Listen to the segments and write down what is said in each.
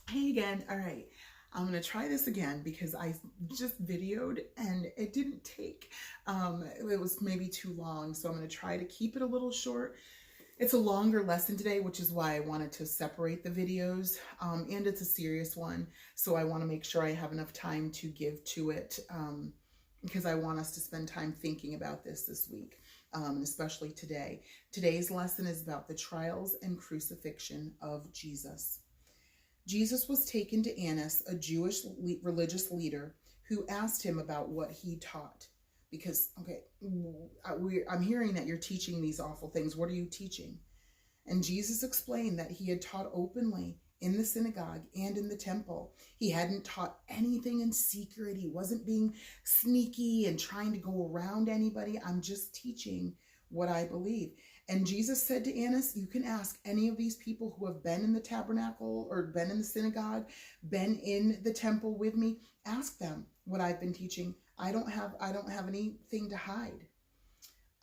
Hey again. All right. I'm going to try this again because I just videoed and it didn't take, it was maybe too long. So I'm going to try to keep it a little short. It's a longer lesson today, which is why I wanted to separate the videos. And it's a serious one. So I want to make sure I have enough time to give to it because I want us to spend time thinking about this week, especially today. Today's lesson is about the trials and crucifixion of Jesus. Jesus was taken to Annas, a Jewish religious leader, who asked him about what he taught. Because, okay, I'm hearing that you're teaching these awful things. What are you teaching? And Jesus explained that he had taught openly in the synagogue and in the temple. He hadn't taught anything in secret. He wasn't being sneaky and trying to go around anybody. I'm just teaching what I believe. And Jesus said to Annas, you can ask any of these people who have been in the tabernacle or been in the synagogue, been in the temple with me. Ask them what I've been teaching. I don't have anything to hide.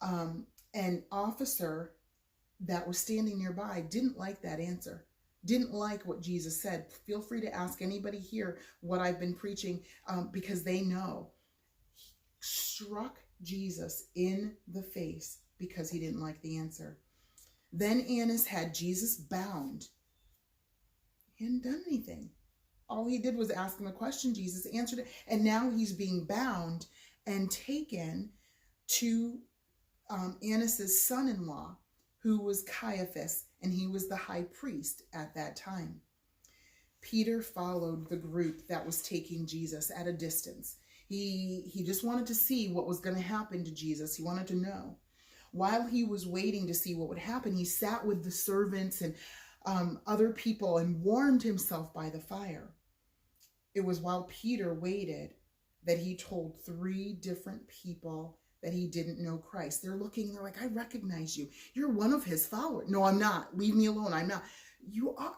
An officer that was standing nearby didn't like that answer, didn't like what Jesus said. Feel free to ask anybody here what I've been preaching because they know. He struck Jesus in the face because he didn't like the answer. Then Annas had Jesus bound. He hadn't done anything. All he did was ask him a question. Jesus answered it. And now he's being bound and taken to Annas's son-in-law, who was Caiaphas, and he was the high priest at that time. Peter followed the group that was taking Jesus at a distance. He just wanted to see what was going to happen to Jesus. He wanted to know. While he was waiting to see what would happen, he sat with the servants and other people and warmed himself by the fire. It was while Peter waited that he told 3 different people that he didn't know Christ. They're looking, they're like, I recognize you. You're one of his followers. No, I'm not. Leave me alone. I'm not. You are.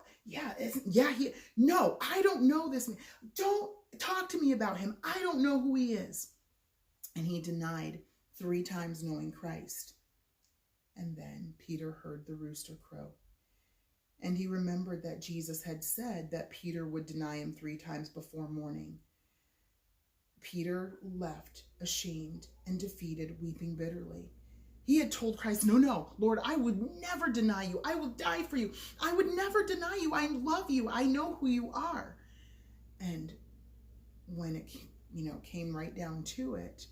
No, I don't know this man. Don't talk to me about him. I don't know who he is. And he denied 3 times knowing Christ. And then Peter heard the rooster crow. And he remembered that Jesus had said that Peter would deny him 3 times before morning. Peter left ashamed and defeated, weeping bitterly. He had told Christ, no, Lord, I would never deny you. I will die for you. I would never deny you. I love you. I know who you are. And when it, came right down to it,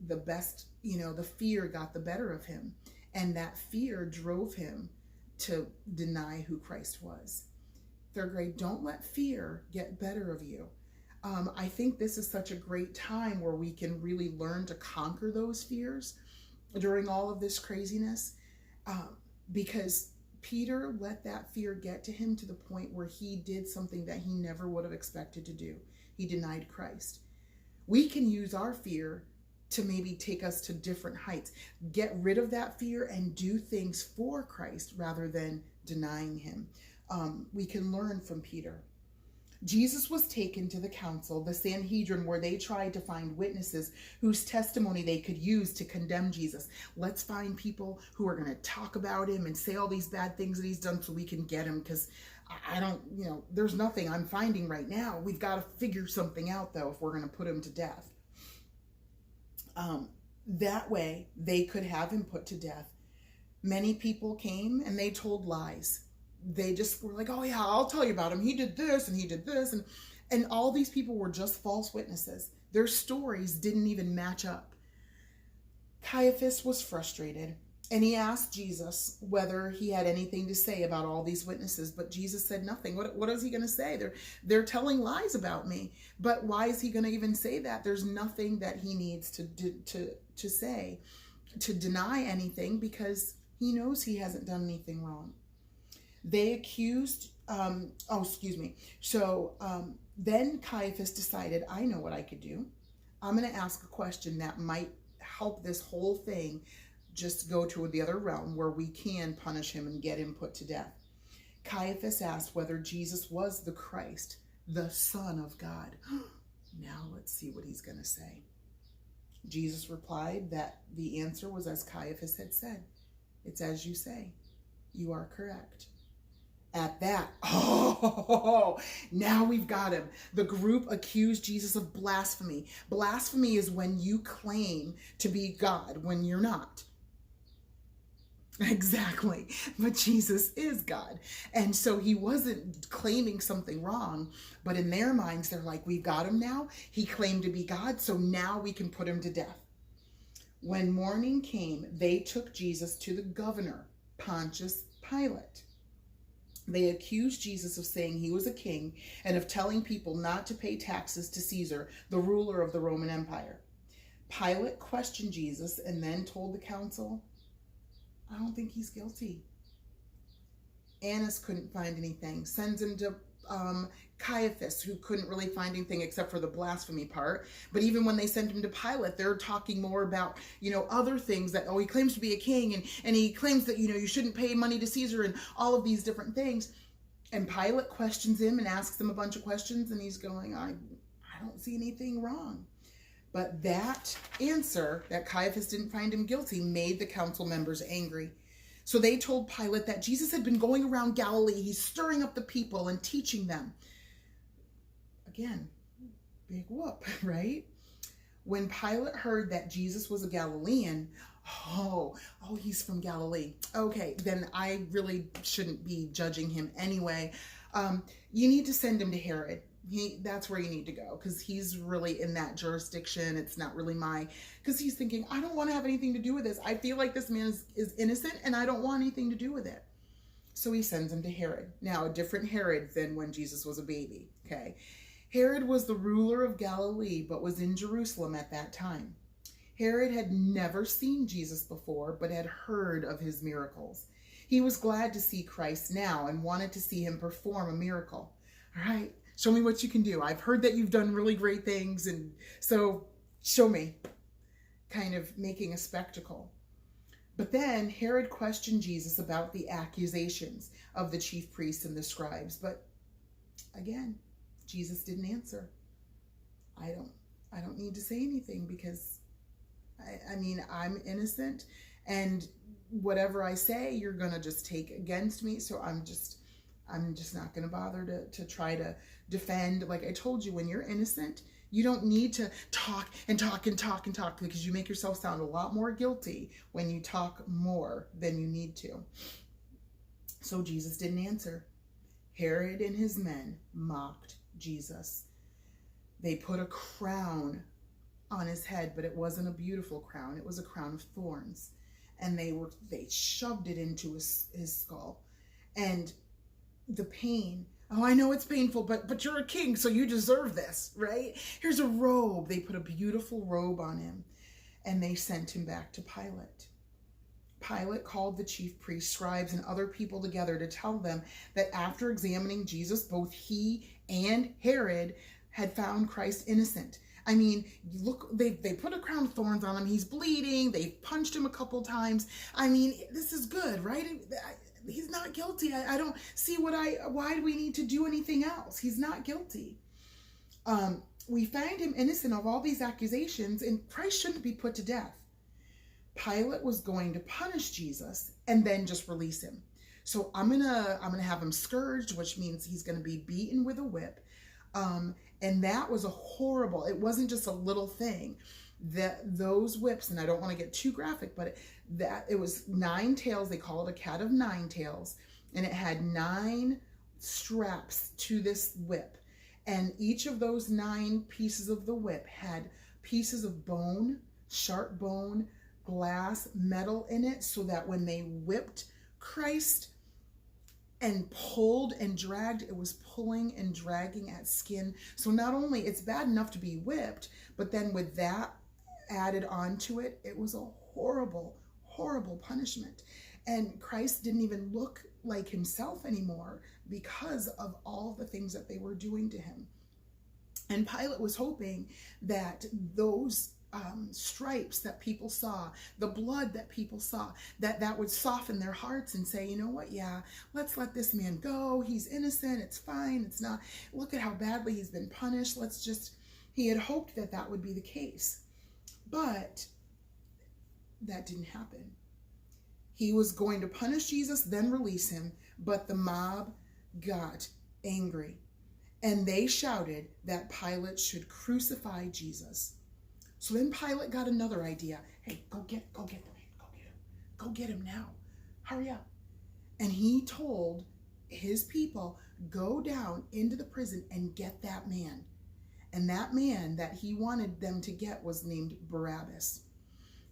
the fear got the better of him. And that fear drove him to deny who Christ was. 3rd grade, don't let fear get better of you. I think this is such a great time where we can really learn to conquer those fears during all of this craziness, because Peter let that fear get to him to the point where he did something that he never would have expected to do. He denied Christ. We can use our fear to maybe take us to different heights. Get rid of that fear and do things for Christ rather than denying him. We can learn from Peter. Jesus was taken to the council, the Sanhedrin, where they tried to find witnesses whose testimony they could use to condemn Jesus. Let's find people who are going to talk about him and say all these bad things that he's done so we can get him, because there's nothing I'm finding right now. We've got to figure something out, though, if we're going to put him to death. That way, they could have him put to death. Many people came and they told lies. They just were like, oh yeah, I'll tell you about him. He did this and he did this. And all these people were just false witnesses. Their stories didn't even match up. Caiaphas was frustrated and he asked Jesus whether he had anything to say about all these witnesses, but Jesus said nothing. What is he going to say? They're telling lies about me, but why is he going to even say that? There's nothing that he needs to say to deny anything, because he knows he hasn't done anything wrong. They accused, then Caiaphas decided, I know what I could do. I'm going to ask a question that might help this whole thing just go to the other realm where we can punish him and get him put to death. Caiaphas asked whether Jesus was the Christ, the Son of God. Now let's see what he's going to say. Jesus replied that the answer was as Caiaphas had said. It's as you say. You are correct. At that, oh, now we've got him. The group accused Jesus of blasphemy. Blasphemy is when you claim to be God when you're not. Exactly. But Jesus is God. And so he wasn't claiming something wrong, but in their minds, they're like, we've got him now. He claimed to be God, so now we can put him to death. When morning came, they took Jesus to the governor, Pontius Pilate. They accused Jesus of saying he was a king and of telling people not to pay taxes to Caesar, the ruler of the Roman Empire. Pilate questioned Jesus and then told the council, I don't think he's guilty. Annas couldn't find anything, sends him to Caiaphas, who couldn't really find anything except for the blasphemy part. But even when they sent him to Pilate, they're talking more about, other things that, he claims to be a king and he claims that, you shouldn't pay money to Caesar and all of these different things. And Pilate questions him and asks him a bunch of questions, and he's going, I don't see anything wrong. But that answer, that Caiaphas didn't find him guilty, made the council members angry. So they told Pilate that Jesus had been going around Galilee. He's stirring up the people and teaching them. Again, big whoop, right? When Pilate heard that Jesus was a Galilean, he's from Galilee. Okay, then I really shouldn't be judging him anyway. You need to send him to Herod. That's where you need to go, because he's really in that jurisdiction. It's not really because he's thinking, I don't want to have anything to do with this. I feel like this man is innocent and I don't want anything to do with it. So he sends him to Herod. Now, a different Herod than when Jesus was a baby, okay? Herod was the ruler of Galilee, but was in Jerusalem at that time. Herod had never seen Jesus before, but had heard of his miracles. He was glad to see Christ now and wanted to see him perform a miracle. All right. Show me what you can do. I've heard that you've done really great things, and so show me. Kind of making a spectacle. But then Herod questioned Jesus about the accusations of the chief priests and the scribes. But again, Jesus didn't answer. I don't need to say anything, because I'm innocent, and whatever I say, you're going to just take against me. So I'm just not going to bother to try to defend. Like I told you, when you're innocent, you don't need to talk and talk and talk and talk, because you make yourself sound a lot more guilty when you talk more than you need to. So Jesus didn't answer. Herod and his men mocked Jesus. They put a crown on his head, but it wasn't a beautiful crown. It was a crown of thorns. And they shoved it into his skull. And the pain, I know it's painful, but you're a king, so you deserve this, right? Here's a robe. They put a beautiful robe on him, and they sent him back to Pilate. Pilate called the chief priests, scribes, and other people together to tell them that after examining Jesus, both he and Herod had found Christ innocent. Look, they put a crown of thorns on him. He's bleeding. They punched him a couple times. This is good, right? He's not guilty. I don't see why do we need to do anything else? He's not guilty. We find him innocent of all these accusations, and Christ shouldn't be put to death. Pilate was going to punish Jesus and then just release him. So I'm gonna have him scourged, which means he's gonna be beaten with a whip. And that was a horrible, it wasn't just a little thing. Those whips, and I don't want to get too graphic, but it was 9 tails. They call it a cat of 9 tails, and it had 9 straps to this whip, and each of those 9 pieces of the whip had pieces of bone, sharp bone, glass, metal in it, so that when they whipped Christ and pulled and dragged, it was pulling and dragging at skin. So not only it's bad enough to be whipped, but then with that added onto it, it was a horrible, horrible punishment. And Christ didn't even look like himself anymore because of all the things that they were doing to him. And Pilate was hoping that those stripes that people saw, the blood that people saw, that would soften their hearts and say, you know what, yeah, let's let this man go. He's innocent. It's fine. It's not, look at how badly he's been punished. He had hoped that would be the case. But that didn't happen. He was going to punish Jesus, then release him. But the mob got angry, and they shouted that Pilate should crucify Jesus. So then Pilate got another idea. Hey, go get the man. Go get him now. Hurry up. And he told his people, go down into the prison and get that man. And that man that he wanted them to get was named Barabbas.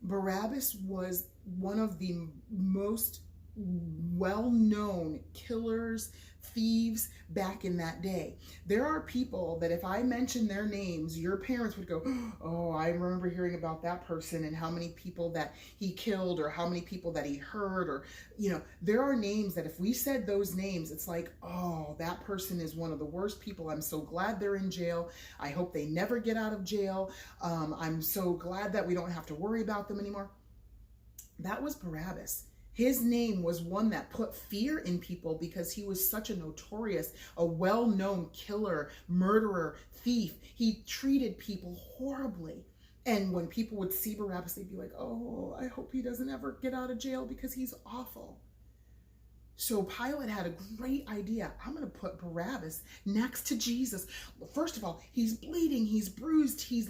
Barabbas was one of the most well-known killers, thieves back in that day. There are people that if I mention their names, your parents would go, oh, I remember hearing about that person and how many people that he killed or how many people that he hurt, or, you know, there are names that if we said those names, it's like, oh, that person is one of the worst people. I'm so glad they're in jail. I hope they never get out of jail. I'm so glad that we don't have to worry about them anymore. That was Barabbas. His name was one that put fear in people because he was such a notorious, a well-known killer, murderer, thief. He treated people horribly. And when people would see Barabbas, they'd be like, oh, I hope he doesn't ever get out of jail because he's awful. So Pilate had a great idea. I'm going to put Barabbas next to Jesus. First of all, he's bleeding, he's bruised, he's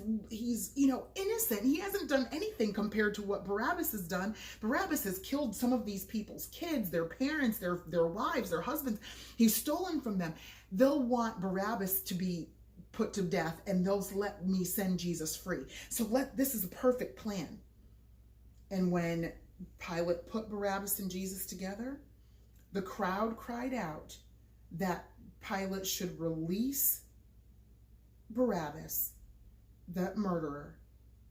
innocent. He hasn't done anything compared to what Barabbas has done. Barabbas has killed some of these people's kids, their parents, their wives, their husbands. He's stolen from them. They'll want Barabbas to be put to death, and they'll let me send Jesus free. So this is a perfect plan. And when Pilate put Barabbas and Jesus together, the crowd cried out that Pilate should release Barabbas, that murderer,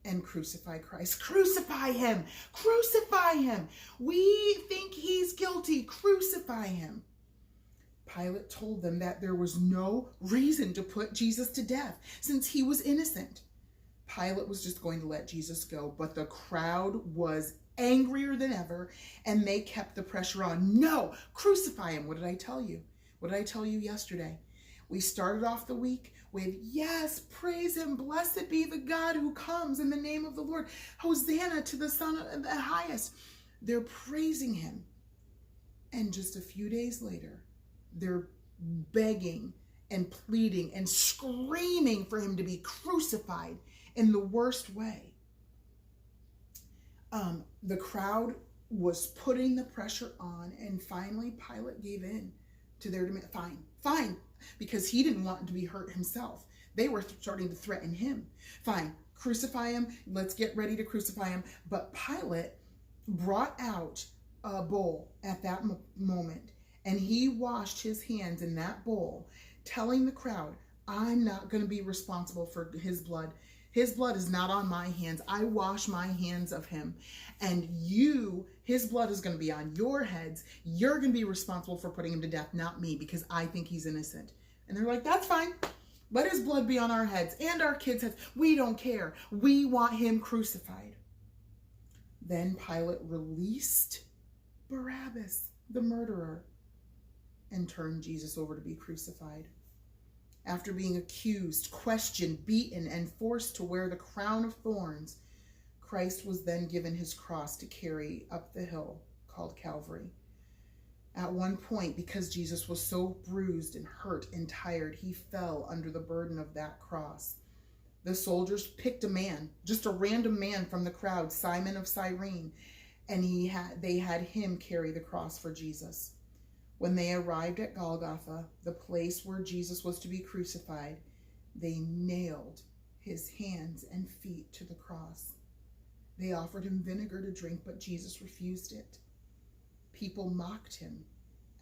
and crucify Christ. Crucify him! Crucify him! We think he's guilty. Crucify him. Pilate told them that there was no reason to put Jesus to death since he was innocent. Pilate was just going to let Jesus go, but the crowd was angrier than ever, and they kept the pressure on. No, crucify him. What did I tell you? What did I tell you yesterday? We started off the week with, yes, praise him, blessed be the God who comes in the name of the Lord. Hosanna to the Son of the highest. They're praising him. And just a few days later, they're begging and pleading and screaming for him to be crucified in the worst way. The crowd was putting the pressure on, and finally Pilate gave in to their demand. Fine, because he didn't want to be hurt himself. They were starting to threaten him. Fine, crucify him. Let's get ready to crucify him. But Pilate brought out a bowl at that moment, and he washed his hands in that bowl, telling the crowd, I'm not going to be responsible for his blood. His blood is not on my hands. I wash my hands of him. And his blood is going to be on your heads. You're going to be responsible for putting him to death, not me, because I think he's innocent. And they're like, that's fine. Let his blood be on our heads and our kids' heads. We don't care. We want him crucified. Then Pilate released Barabbas, the murderer, and turned Jesus over to be crucified. After being accused, questioned, beaten, and forced to wear the crown of thorns, Christ was then given his cross to carry up the hill called Calvary. At one point, because Jesus was so bruised and hurt and tired, he fell under the burden of that cross. The soldiers picked a man, just a random man from the crowd, Simon of Cyrene, and they had him carry the cross for Jesus. When they arrived at Golgotha, the place where Jesus was to be crucified, they nailed his hands and feet to the cross. They offered him vinegar to drink, but Jesus refused it. People mocked him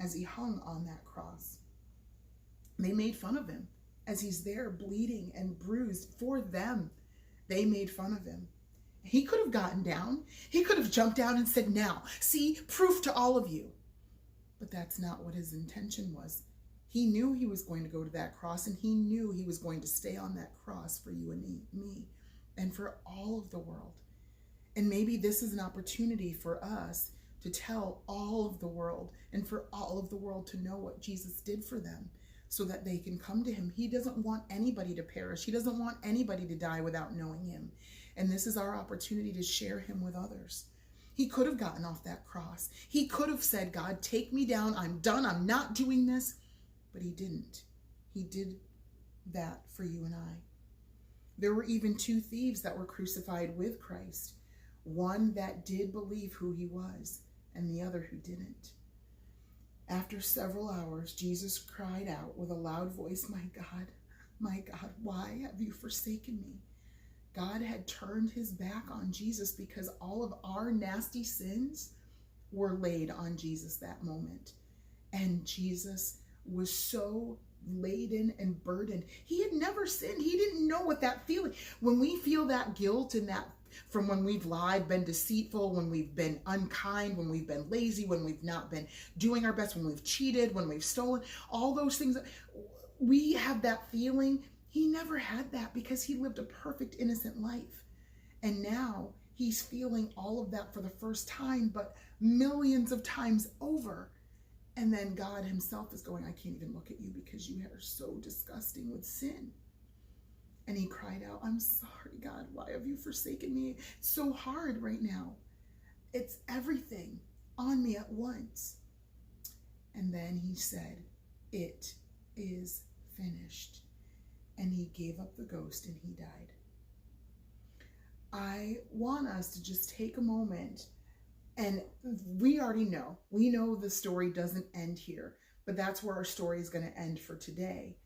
as he hung on that cross. They made fun of him as he's there bleeding and bruised for them. They made fun of him. He could have gotten down. He could have jumped down and said, now, see, proof to all of you. But that's not what his intention was. He knew he was going to go to that cross, and he knew he was going to stay on that cross for you and me and for all of the world. And maybe this is an opportunity for us to tell all of the world and for all of the world to know what Jesus did for them so that they can come to him. He doesn't want anybody to perish. He doesn't want anybody to die without knowing him. And this is our opportunity to share him with others. He could have gotten off that cross. He could have said, God, take me down. I'm done. I'm not doing this. but he didn't. He did that for you and I. There were even two thieves that were crucified with Christ. One that did believe who he was, and the other who didn't. After several hours, Jesus cried out with a loud voice, my God, why have you forsaken me?" God had turned his back on Jesus because all of our nasty sins were laid on Jesus that moment. And Jesus was so laden and burdened. He had never sinned. He didn't know what that feeling. When we feel that guilt and that from when we've lied, been deceitful, when we've been unkind, when we've been lazy, when we've not been doing our best, when we've cheated, when we've stolen, all those things, we have that feeling. He never had that because he lived a perfect, innocent life. And now he's feeling all of that for the first time, but millions of times over. And then God himself is going, I can't even look at you because you are so disgusting with sin. And he cried out, I'm sorry, God, why have you forsaken me? It's so hard right now. It's everything on me at once. And then he said, it is finished. And he gave up the ghost and he died. I want us to just take a moment, and we already know. We know the story doesn't end here, but that's where our story is going to end for today.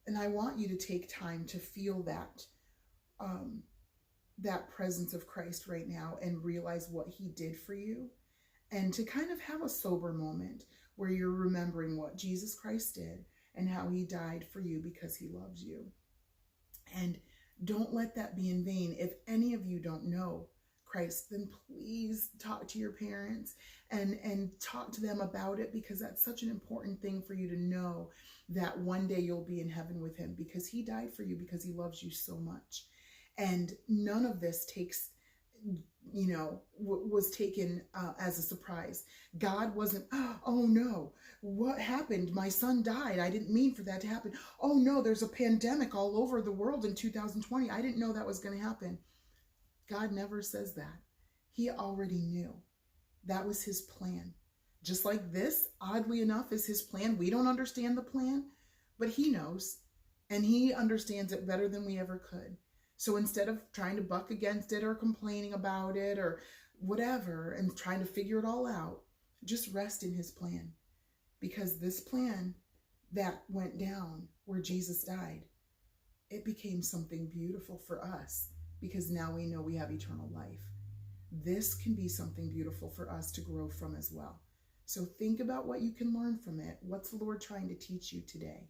And I want you to take time to feel that, that presence of Christ right now and realize what he did for you, and to kind of have a sober moment where you're remembering what Jesus Christ did and how he died for you because he loves you. And don't let that be in vain. If any of you don't know Christ, then please talk to your parents and talk to them about it, because that's such an important thing for you to know, that one day you'll be in heaven with him because he died for you, because he loves you so much. And none of this takes, was taken as a surprise. God wasn't, oh no, what happened? My son died. I didn't mean for that to happen. Oh no, there's a pandemic all over the world in 2020. I didn't know that was going to happen. God never says that. He already knew. That was his plan. Just like this, oddly enough, is his plan. We don't understand the plan, but he knows, and he understands it better than we ever could. So instead of trying to buck against it or complaining about it or whatever and trying to figure it all out, just rest in his plan. Because this plan that went down where Jesus died, it became something beautiful for us, because now we know we have eternal life. This can be something beautiful for us to grow from as well. So think about what you can learn from it. What's the Lord trying to teach you today?